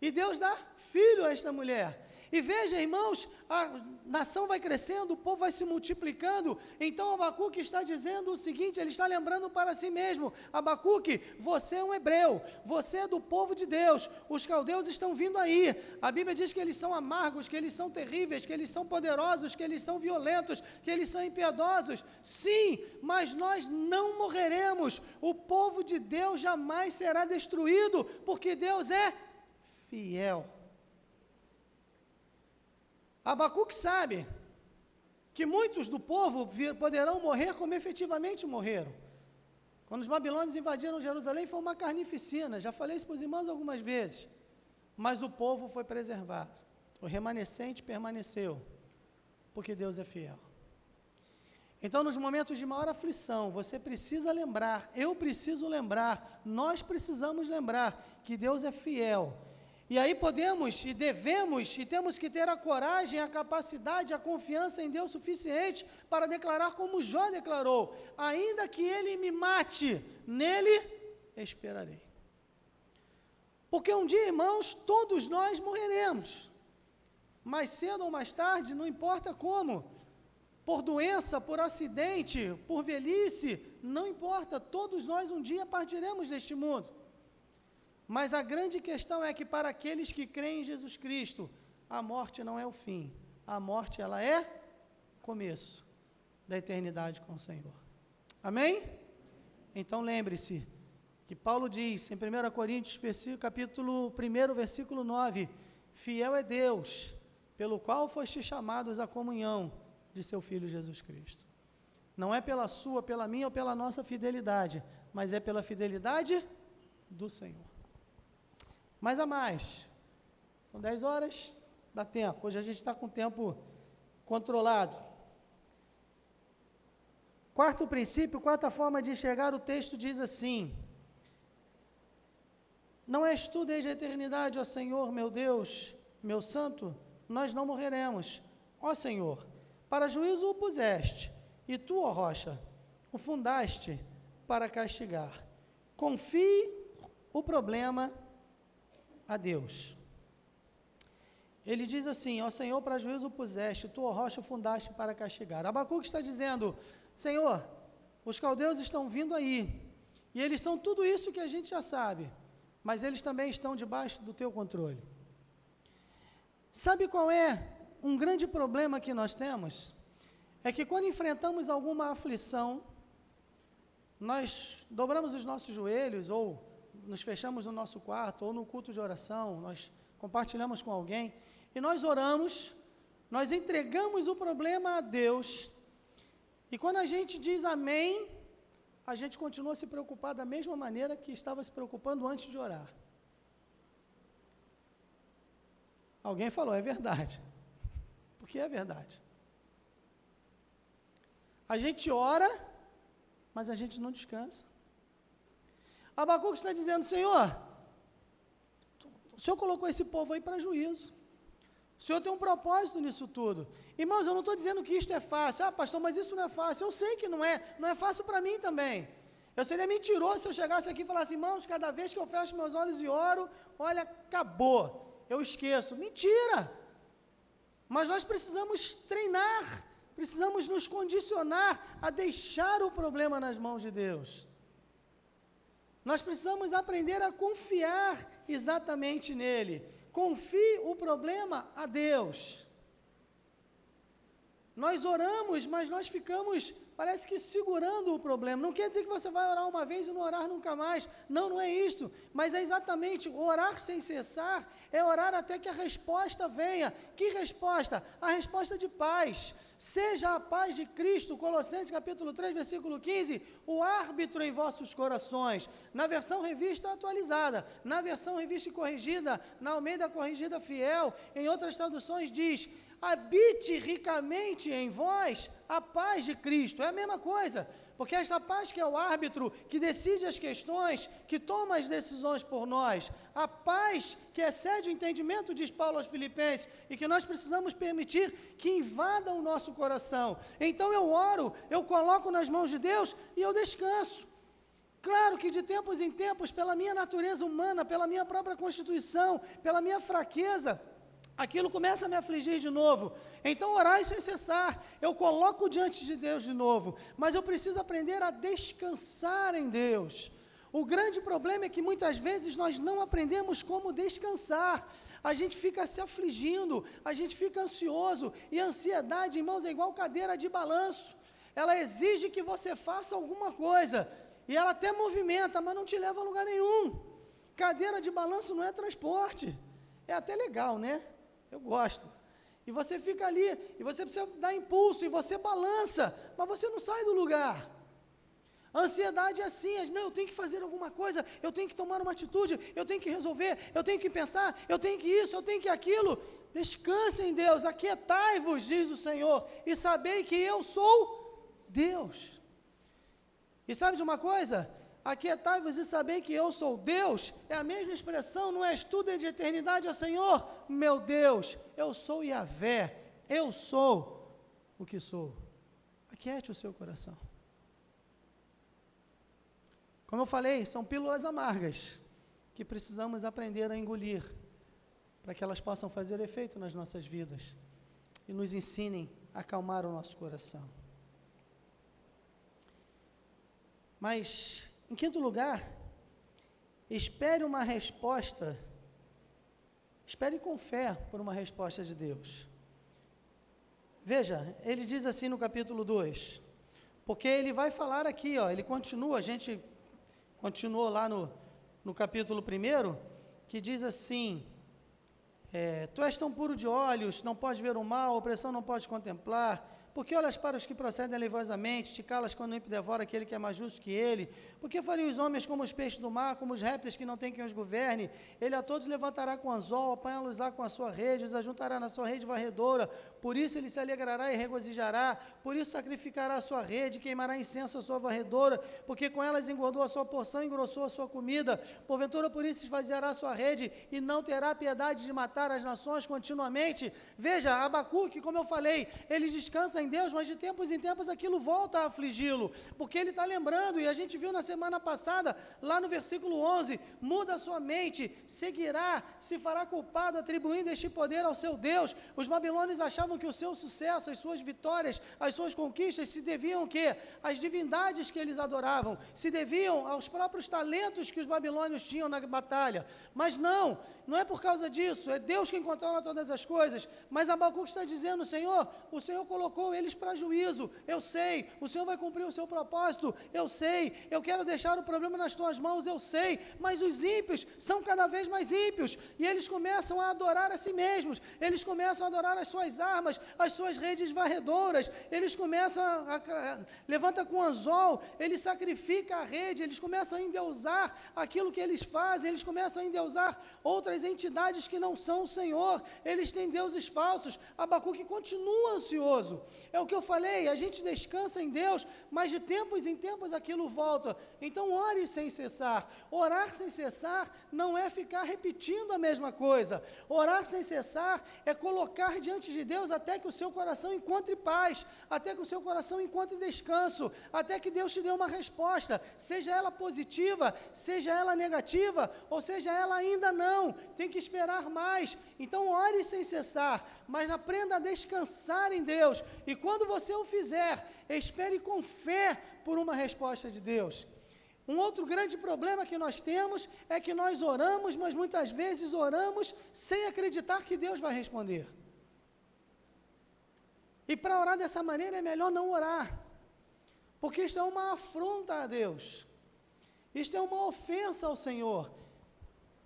E Deus dá filho a esta mulher. E veja, irmãos, a nação vai crescendo, o povo vai se multiplicando. Então Abacuque está dizendo o seguinte, ele está lembrando para si mesmo: Abacuque, você é um hebreu, você é do povo de Deus, os caldeus estão vindo aí. A Bíblia diz que eles são amargos, que eles são terríveis, que eles são poderosos, que eles são violentos, que eles são impiedosos. Sim, mas nós não morreremos. O povo de Deus jamais será destruído, porque Deus é fiel. Abacuque sabe que muitos do povo poderão morrer como efetivamente morreram. Quando os babilônios invadiram Jerusalém, foi uma carnificina, já falei isso para os irmãos algumas vezes, mas o povo foi preservado, o remanescente permaneceu, porque Deus é fiel. Então, nos momentos de maior aflição, você precisa lembrar, eu preciso lembrar, nós precisamos lembrar que Deus é fiel. E aí podemos e devemos e temos que ter a coragem, a capacidade, a confiança em Deus suficiente para declarar como Jó declarou: ainda que ele me mate, nele esperarei. Porque um dia, irmãos, todos nós morreremos. Mais cedo ou mais tarde, não importa como. Por doença, por acidente, por velhice, não importa. Todos nós um dia partiremos deste mundo. Mas a grande questão é que para aqueles que creem em Jesus Cristo, a morte não é o fim, a morte ela é começo da eternidade com o Senhor. Amém? Então lembre-se que Paulo diz em 1 Coríntios, capítulo 1, versículo 9, fiel é Deus, pelo qual foste chamados à comunhão de seu Filho Jesus Cristo. Não é pela sua, pela minha ou pela nossa fidelidade, mas é pela fidelidade do Senhor. Mas a mais, são 10 horas, dá tempo, hoje a gente está com o tempo controlado. Quarto princípio, quarta forma de enxergar o texto diz assim: não és tu desde a eternidade, ó Senhor, meu Deus, meu santo, nós não morreremos. Ó Senhor, para juízo o puseste, e tu, ó rocha, o fundaste para castigar. Confie o problema a Deus. Ele diz assim: ó Senhor, para juízo o puseste, tu, ó rocha, o fundaste para castigar. Abacuque está dizendo: Senhor, os caldeus estão vindo aí, e eles são tudo isso que a gente já sabe, mas eles também estão debaixo do teu controle. Sabe qual é um grande problema que nós temos? É que quando enfrentamos alguma aflição, nós dobramos os nossos joelhos, ou nos fechamos no nosso quarto, ou no culto de oração, nós compartilhamos com alguém, e nós oramos, nós entregamos o problema a Deus, e quando a gente diz amém, a gente continua a se preocupar da mesma maneira que estava se preocupando antes de orar. Alguém falou, é verdade. Porque é verdade. A gente ora, mas a gente não descansa. Abacuque está dizendo: Senhor, o Senhor colocou esse povo aí para juízo. O Senhor tem um propósito nisso tudo. Irmãos, eu não estou dizendo que isto é fácil. Ah, pastor, mas isso não é fácil. Eu sei que não é fácil para mim também. Eu seria mentiroso se eu chegasse aqui e falasse: irmãos, cada vez que eu fecho meus olhos e oro, olha, acabou, eu esqueço. Mentira! Mas nós precisamos treinar, precisamos nos condicionar a deixar o problema nas mãos de Deus. Nós precisamos aprender a confiar exatamente nele. Confie o problema a Deus. Nós oramos, mas nós ficamos, parece que segurando o problema. Não quer dizer que você vai orar uma vez e não orar nunca mais. Não, não é isto. Mas é exatamente orar sem cessar, é orar até que a resposta venha. Que resposta? A resposta de paz. Seja a paz de Cristo, Colossenses capítulo 3, versículo 15, o árbitro em vossos corações. Na versão revista atualizada, na versão revista e corrigida, na Almeida corrigida fiel, em outras traduções diz: habite ricamente em vós a paz de Cristo. É a mesma coisa, porque esta paz que é o árbitro, que decide as questões, que toma as decisões por nós, a paz que excede o entendimento, diz Paulo aos Filipenses, e que nós precisamos permitir que invada o nosso coração. Então eu oro, eu coloco nas mãos de Deus e eu descanso. Claro que de tempos em tempos, pela minha natureza humana, pela minha própria constituição, pela minha fraqueza, aquilo começa a me afligir de novo. Então orai sem cessar, eu coloco diante de Deus de novo, mas eu preciso aprender a descansar em Deus. O grande problema é que muitas vezes nós não aprendemos como descansar. A gente fica se afligindo, a gente fica ansioso, e a ansiedade, irmãos, é igual cadeira de balanço. Ela exige que você faça alguma coisa, e ela até movimenta, mas não te leva a lugar nenhum. Cadeira de balanço não é transporte, é até legal, né? Eu gosto. E você fica ali, e você precisa dar impulso, e você balança, mas você não sai do lugar. A ansiedade é assim: não, eu tenho que fazer alguma coisa, eu tenho que tomar uma atitude, eu tenho que resolver, eu tenho que pensar, eu tenho que isso, eu tenho que aquilo. Descanse em Deus, aquietai-vos, diz o Senhor, e sabei que eu sou Deus. E sabe de uma coisa? Aquietai-vos e sabei que eu sou Deus, é a mesma expressão, não és tu desde a eternidade, ó Senhor, meu Deus, eu sou Yahvé, eu sou o que sou. Aquiete o seu coração. Como eu falei, são pílulas amargas, que precisamos aprender a engolir, para que elas possam fazer efeito nas nossas vidas, e nos ensinem a acalmar o nosso coração. Mas, em quinto lugar, espere uma resposta, espere com fé por uma resposta de Deus. Veja, ele diz assim no capítulo 2, porque ele vai falar aqui, ó, ele continua, a gente continuou lá no capítulo 1, que diz assim, tu és tão puro de olhos, não podes ver o mal, a opressão não podes contemplar, porque olhas para os que procedem aleivosamente, te calas quando o ímpio devora aquele que é mais justo que ele, porque faria os homens como os peixes do mar, como os répteis que não têm quem os governe, ele a todos levantará com anzol, apanhá-los-á com a sua rede, os ajuntará na sua rede varredora, por isso ele se alegrará e regozijará, por isso sacrificará a sua rede, queimará incenso à sua varredora, porque com elas engordou a sua porção, engrossou a sua comida, porventura por isso esvaziará a sua rede, e não terá piedade de matar as nações continuamente. Veja, Abacuque, como eu falei, ele descansa em Deus, mas de tempos em tempos aquilo volta a afligi-lo, porque ele está lembrando, e a gente viu na semana passada, lá no versículo 11, muda a sua mente, seguirá, se fará culpado, atribuindo este poder ao seu Deus. Os babilônios achavam que o seu sucesso, as suas vitórias, as suas conquistas se deviam o quê? Às divindades que eles adoravam, se deviam aos próprios talentos que os babilônios tinham na batalha, mas não é por causa disso, é Deus quem controla todas as coisas. Mas Abacuque está dizendo, Senhor, o Senhor colocou eles para juízo, eu sei, o Senhor vai cumprir o seu propósito, eu sei, eu quero deixar o problema nas tuas mãos, eu sei, mas os ímpios são cada vez mais ímpios, e eles começam a adorar a si mesmos, eles começam a adorar as suas armas, as suas redes varredoras, eles começam levanta com anzol, eles sacrificam a rede, eles começam a endeusar aquilo que eles fazem, eles começam a endeusar outras entidades que não são o Senhor, eles têm deuses falsos. Abacuque continua ansioso, é o que eu falei, a gente descansa em Deus, mas de tempos em tempos aquilo volta. Então ore sem cessar. Orar sem cessar não é ficar repetindo a mesma coisa. Orar sem cessar é colocar diante de Deus até que o seu coração encontre paz, até que o seu coração encontre descanso, até que Deus te dê uma resposta, seja ela positiva, seja ela negativa, ou seja ela ainda não, tem que esperar mais. Então ore sem cessar, mas aprenda a descansar em Deus, e quando você o fizer, espere com fé por uma resposta de Deus. Um outro grande problema que nós temos é que nós oramos, mas muitas vezes oramos sem acreditar que Deus vai responder. E para orar dessa maneira é melhor não orar, porque isto é uma afronta a Deus, isto é uma ofensa ao Senhor.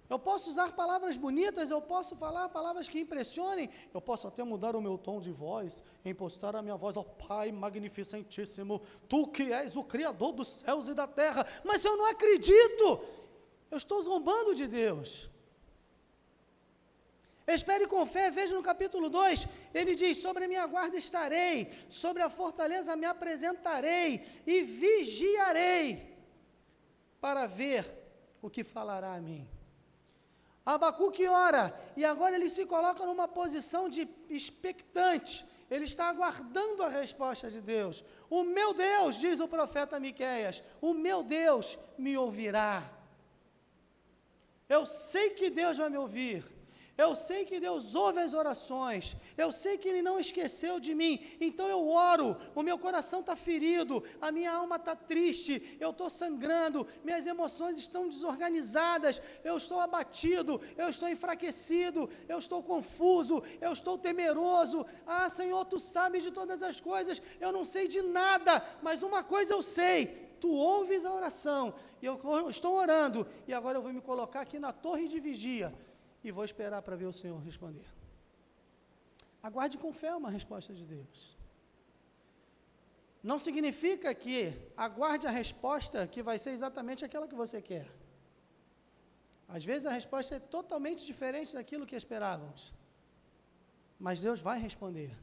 Eu posso usar palavras bonitas, eu posso falar palavras que impressionem, eu posso até mudar o meu tom de voz, impostar a minha voz ao Pai magnificentíssimo, Tu que és o Criador dos céus e da terra, mas se eu não acredito, eu estou zombando de Deus. Espere com fé, veja no capítulo 2, ele diz, sobre a minha guarda estarei, sobre a fortaleza me apresentarei e vigiarei para ver o que falará a mim. Abacuque ora, e agora ele se coloca numa posição de expectante, ele está aguardando a resposta de Deus. O meu Deus, diz o profeta Miqueias, o meu Deus me ouvirá. Eu sei que Deus vai me ouvir, eu sei que Deus ouve as orações, eu sei que Ele não esqueceu de mim, então eu oro, o meu coração está ferido, a minha alma está triste, eu estou sangrando, minhas emoções estão desorganizadas, eu estou abatido, eu estou enfraquecido, eu estou confuso, eu estou temeroso. Ah, Senhor, Tu sabes de todas as coisas, eu não sei de nada, mas uma coisa eu sei, Tu ouves a oração, e eu estou orando, e agora eu vou me colocar aqui na torre de vigia, e vou esperar para ver o Senhor responder. Aguarde com fé uma resposta de Deus. Não significa que aguarde a resposta que vai ser exatamente aquela que você quer. Às vezes a resposta é totalmente diferente daquilo que esperávamos. Mas Deus vai responder.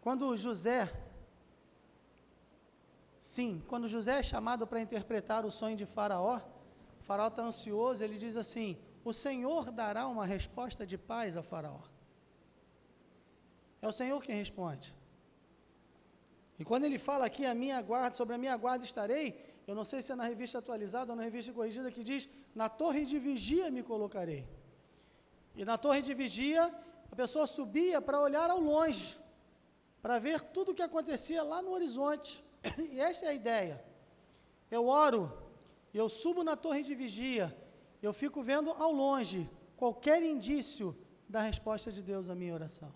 Quando José é chamado para interpretar o sonho de Faraó, o Faraó está ansioso, ele diz assim, o Senhor dará uma resposta de paz a Faraó. É o Senhor quem responde. E quando ele fala aqui, sobre a minha guarda estarei, eu não sei se é na revista atualizada ou na revista corrigida, que diz, na torre de vigia me colocarei. E na torre de vigia, a pessoa subia para olhar ao longe, para ver tudo o que acontecia lá no horizonte. E essa é a ideia. Eu oro, eu subo na torre de vigia, eu fico vendo ao longe qualquer indício da resposta de Deus à minha oração.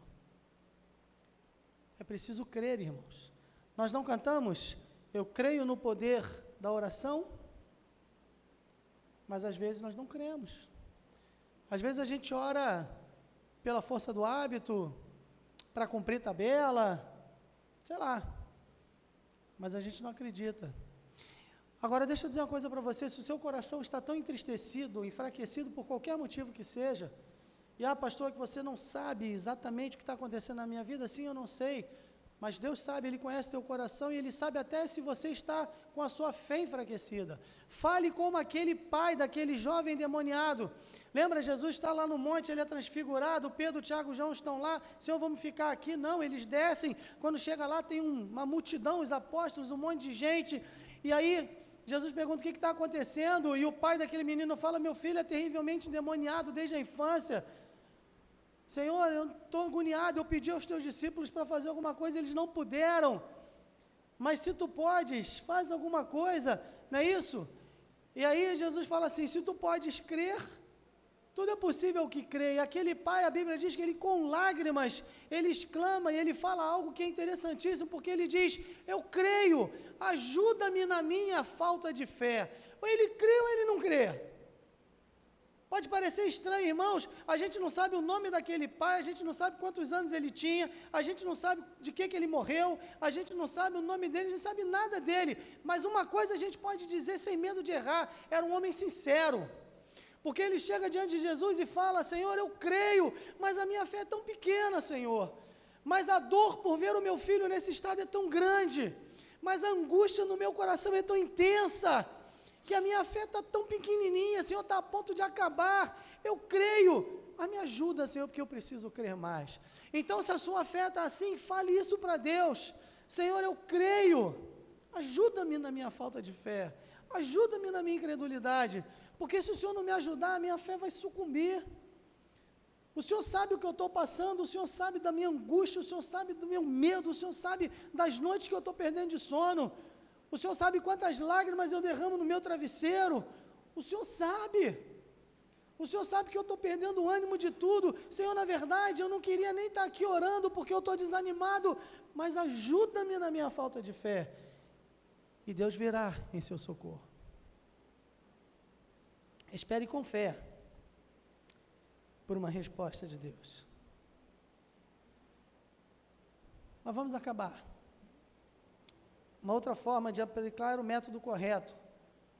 É preciso crer, irmãos. Nós não cantamos, eu creio no poder da oração, mas às vezes nós não cremos. Às vezes a gente ora pela força do hábito, para cumprir tabela, sei lá, mas a gente não acredita. Agora, deixa eu dizer uma coisa para você, se o seu coração está tão entristecido, enfraquecido por qualquer motivo que seja, e pastor, que você não sabe exatamente o que está acontecendo na minha vida, sim, eu não sei, mas Deus sabe, Ele conhece teu coração e Ele sabe até se você está com a sua fé enfraquecida. Fale como aquele pai daquele jovem endemoniado. Lembra, Jesus está lá no monte, ele é transfigurado, Pedro, Tiago e João estão lá, Senhor, vamos ficar aqui? Não, eles descem, quando chega lá tem uma multidão, os apóstolos, um monte de gente, e aí Jesus pergunta o que está acontecendo, e o pai daquele menino fala, meu filho é terrivelmente endemoniado desde a infância. Senhor, eu estou agoniado, eu pedi aos teus discípulos para fazer alguma coisa, eles não puderam, mas se tu podes, faz alguma coisa, não é isso? E aí Jesus fala assim, se tu podes crer, tudo é possível que crê. E aquele pai, a Bíblia diz que ele com lágrimas, ele exclama e ele fala algo que é interessantíssimo, porque ele diz, eu creio, ajuda-me na minha falta de fé. Ou ele crê ou ele não crê. Pode parecer estranho, irmãos, a gente não sabe o nome daquele pai, a gente não sabe quantos anos ele tinha, a gente não sabe de que ele morreu, a gente não sabe o nome dele, a gente não sabe nada dele, mas uma coisa a gente pode dizer sem medo de errar, era um homem sincero, porque ele chega diante de Jesus e fala, Senhor, eu creio, mas a minha fé é tão pequena, Senhor, mas a dor por ver o meu filho nesse estado é tão grande, mas a angústia no meu coração é tão intensa, que a minha fé está tão pequenininha, Senhor, está a ponto de acabar, eu creio, mas me ajuda, Senhor, porque eu preciso crer mais. Então, se a sua fé está assim, fale isso para Deus, Senhor, eu creio, ajuda-me na minha falta de fé, ajuda-me na minha incredulidade, porque se o Senhor não me ajudar, a minha fé vai sucumbir. O Senhor sabe o que eu estou passando, o Senhor sabe da minha angústia, o Senhor sabe do meu medo, o Senhor sabe das noites que eu estou perdendo de sono, o Senhor sabe quantas lágrimas eu derramo no meu travesseiro, o Senhor sabe que eu estou perdendo o ânimo de tudo, Senhor, na verdade, eu não queria nem estar aqui orando, porque eu estou desanimado, mas ajuda-me na minha falta de fé, e Deus virá em seu socorro. Espere com fé, por uma resposta de Deus. Mas vamos acabar. Uma outra forma de aplicar o método correto,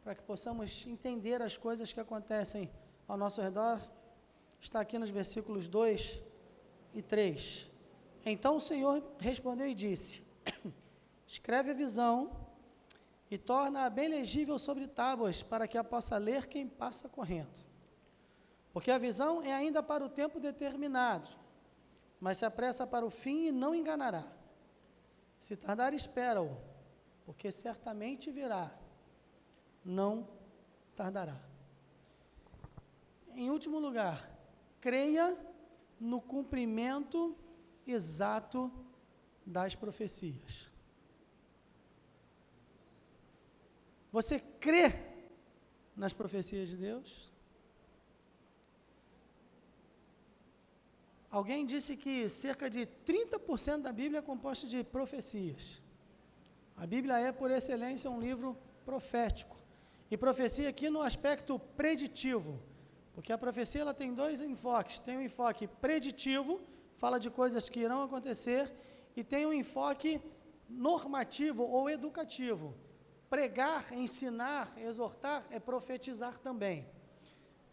para que possamos entender as coisas que acontecem ao nosso redor, está aqui nos versículos 2 e 3. Então o Senhor respondeu e disse, escreve a visão e torna-a bem legível sobre tábuas, para que a possa ler quem passa correndo. Porque a visão é ainda para o tempo determinado, mas se apressa para o fim e não enganará. Se tardar, espera-o, porque certamente virá, não tardará. Em último lugar, creia no cumprimento exato das profecias. Você crê nas profecias de Deus? Alguém disse que cerca de 30% da Bíblia é composta de profecias. A Bíblia é, por excelência, um livro profético. E profecia aqui no aspecto preditivo, porque a profecia ela tem dois enfoques. Tem um enfoque preditivo, fala de coisas que irão acontecer, e tem um enfoque normativo ou educativo. Pregar, ensinar, exortar é profetizar também.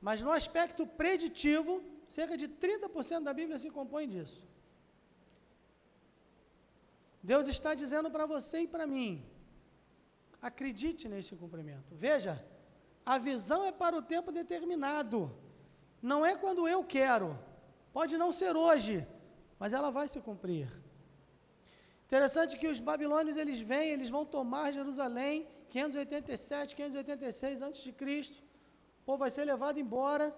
Mas no aspecto preditivo, cerca de 30% da Bíblia se compõe disso. Deus está dizendo para você e para mim, acredite nesse cumprimento. Veja, a visão é para o tempo determinado, não é quando eu quero, pode não ser hoje, mas ela vai se cumprir. Interessante que os babilônios, eles vêm, eles vão tomar Jerusalém, 587, 586 a.C., o povo vai ser levado embora,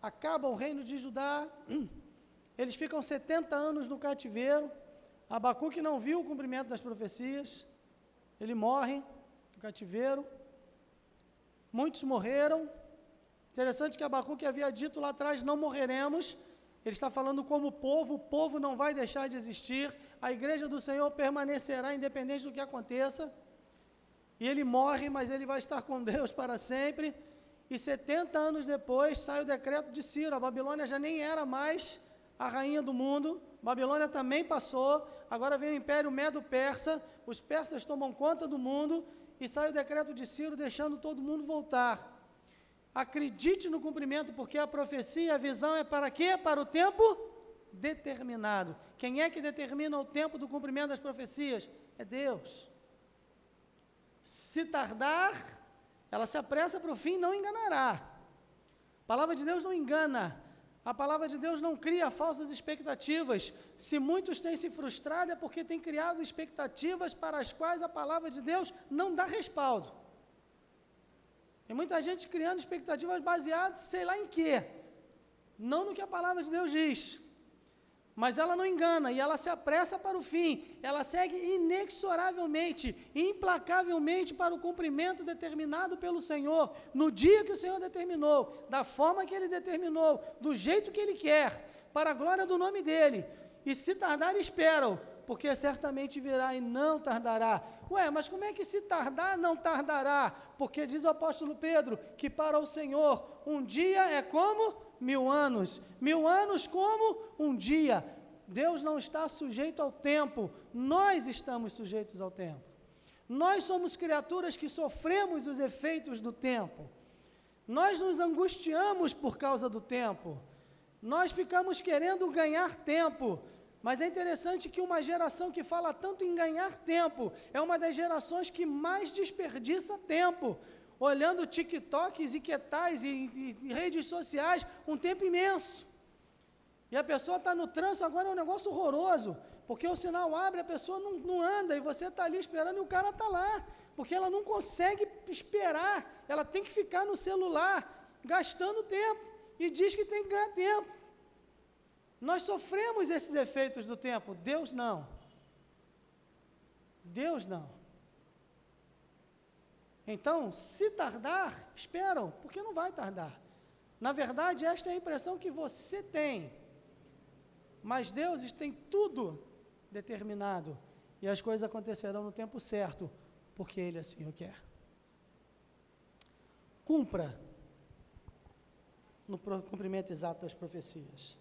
acaba o reino de Judá, eles ficam 70 anos no cativeiro, Abacuque não viu o cumprimento das profecias, ele morre no cativeiro, muitos morreram, interessante que Abacuque havia dito lá atrás, não morreremos, ele está falando como o povo não vai deixar de existir, a igreja do Senhor permanecerá independente do que aconteça, e ele morre, mas ele vai estar com Deus para sempre, e 70 anos depois sai o decreto de Ciro, a Babilônia já nem era mais a rainha do mundo, Babilônia também passou, agora vem o Império Medo-Persa, os persas tomam conta do mundo, e sai o decreto de Ciro deixando todo mundo voltar. Acredite no cumprimento, porque a profecia, a visão é para quê? Para o tempo determinado. Quem é que determina o tempo do cumprimento das profecias? É Deus. Se tardar, ela se apressa para o fim, não enganará. A palavra de Deus não engana. A palavra de Deus não cria falsas expectativas. Se muitos têm se frustrado, é porque têm criado expectativas para as quais a palavra de Deus não dá respaldo. Tem muita gente criando expectativas baseadas, sei lá em quê. Não no que a palavra de Deus diz. Mas ela não engana, e ela se apressa para o fim. Ela segue inexoravelmente, implacavelmente para o cumprimento determinado pelo Senhor, no dia que o Senhor determinou, da forma que Ele determinou, do jeito que Ele quer, para a glória do nome dEle. E se tardar, esperam, porque certamente virá e não tardará. Ué, mas como é que se tardar, não tardará? Porque diz o apóstolo Pedro, que para o Senhor, um dia é como 1000 anos. 1000 anos como um dia. Deus não está sujeito ao tempo, nós estamos sujeitos ao tempo. Nós somos criaturas que sofremos os efeitos do tempo. Nós nos angustiamos por causa do tempo. Nós ficamos querendo ganhar tempo. Mas é interessante que uma geração que fala tanto em ganhar tempo, é uma das gerações que mais desperdiça tempo, olhando TikToks e quetais e redes sociais, um tempo imenso. E a pessoa está no trânsito, agora é um negócio horroroso, porque o sinal abre, a pessoa não anda, e você está ali esperando e o cara está lá, porque ela não consegue esperar, ela tem que ficar no celular, gastando tempo, e diz que tem que ganhar tempo. Nós sofremos esses efeitos do tempo, Deus não. Deus não. Então, se tardar, esperam, porque não vai tardar. Na verdade, esta é a impressão que você tem. Mas Deus tem tudo determinado, e as coisas acontecerão no tempo certo, porque Ele assim o quer. Cumpra no cumprimento exato das profecias.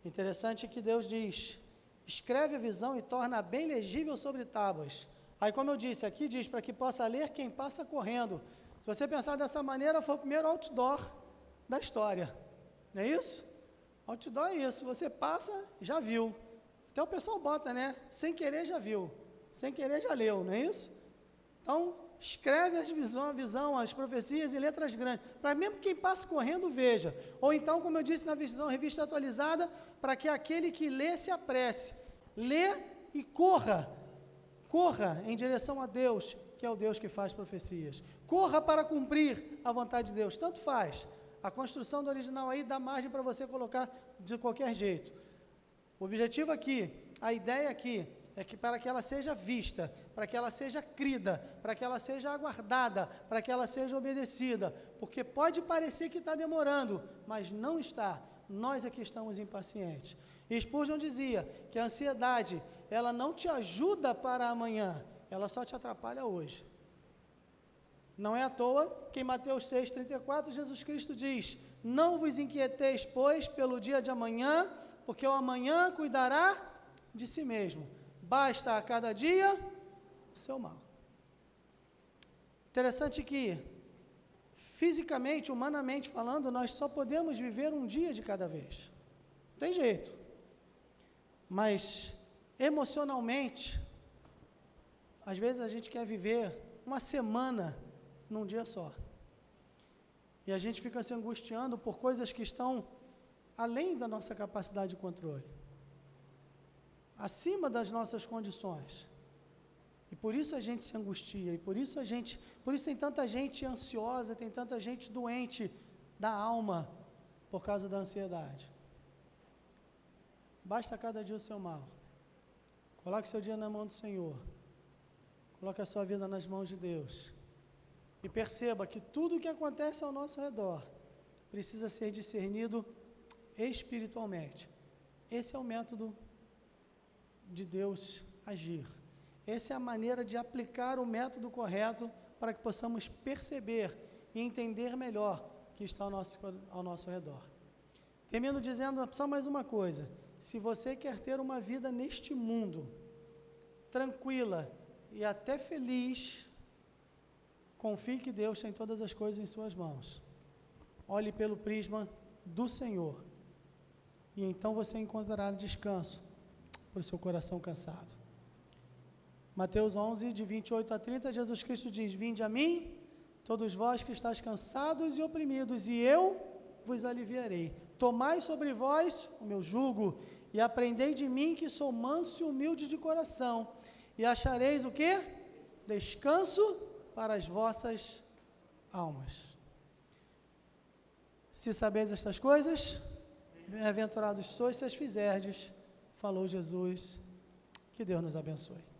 Interessante que Deus diz, escreve a visão e torna bem legível sobre tábuas. Aí, como eu disse, aqui diz, para que possa ler quem passa correndo. Se você pensar dessa maneira, foi o primeiro outdoor da história. Não é isso? Outdoor é isso, você passa, já viu. Até o pessoal bota, né? Sem querer já viu, sem querer já leu, não é isso? Então, escreve a visão, as profecias em letras grandes, para mesmo quem passa correndo veja. Ou então, como eu disse na visão, revista atualizada, para que aquele que lê se apresse. Lê e corra em direção a Deus, que é o Deus que faz profecias. Corra para cumprir a vontade de Deus, tanto faz. A construção do original aí dá margem para você colocar de qualquer jeito. O objetivo aqui, a ideia aqui, é que para que ela seja vista, para que ela seja crida, para que ela seja aguardada, para que ela seja obedecida, porque pode parecer que está demorando, mas não está, nós é que estamos impacientes. E Spurgeon dizia que a ansiedade, ela não te ajuda para amanhã, ela só te atrapalha hoje. Não é à toa que em Mateus 6,34, Jesus Cristo diz, não vos inquieteis, pois, pelo dia de amanhã, porque o amanhã cuidará de si mesmo. Basta a cada dia o seu mal. Interessante que, fisicamente, humanamente falando, nós só podemos viver um dia de cada vez. Não tem jeito. Mas, emocionalmente, às vezes a gente quer viver uma semana num dia só. E a gente fica se angustiando por coisas que estão além da nossa capacidade de controle, acima das nossas condições. E por isso a gente se angustia, e por isso tem tanta gente ansiosa, tem tanta gente doente da alma por causa da ansiedade. Basta cada dia o seu mal. Coloque seu dia na mão do Senhor. Coloque a sua vida nas mãos de Deus. E perceba que tudo o que acontece ao nosso redor precisa ser discernido espiritualmente. Esse é o método de Deus agir. Essa é a maneira de aplicar o método correto para que possamos perceber e entender melhor o que está ao nosso redor. Termino dizendo só mais uma coisa. Se você quer ter uma vida neste mundo, tranquila e até feliz, confie que Deus tem todas as coisas em suas mãos. Olhe pelo prisma do Senhor. E então você encontrará descanso para o seu coração cansado. Mateus 11, de 28 a 30, Jesus Cristo diz: vinde a mim, todos vós que estáis cansados e oprimidos, e eu vos aliviarei. Tomai sobre vós o meu jugo, e aprendei de mim, que sou manso e humilde de coração, e achareis o quê? Descanso para as vossas almas. Se sabeis estas coisas, bem-aventurados sois se as fizerdes, falou Jesus. Que Deus nos abençoe.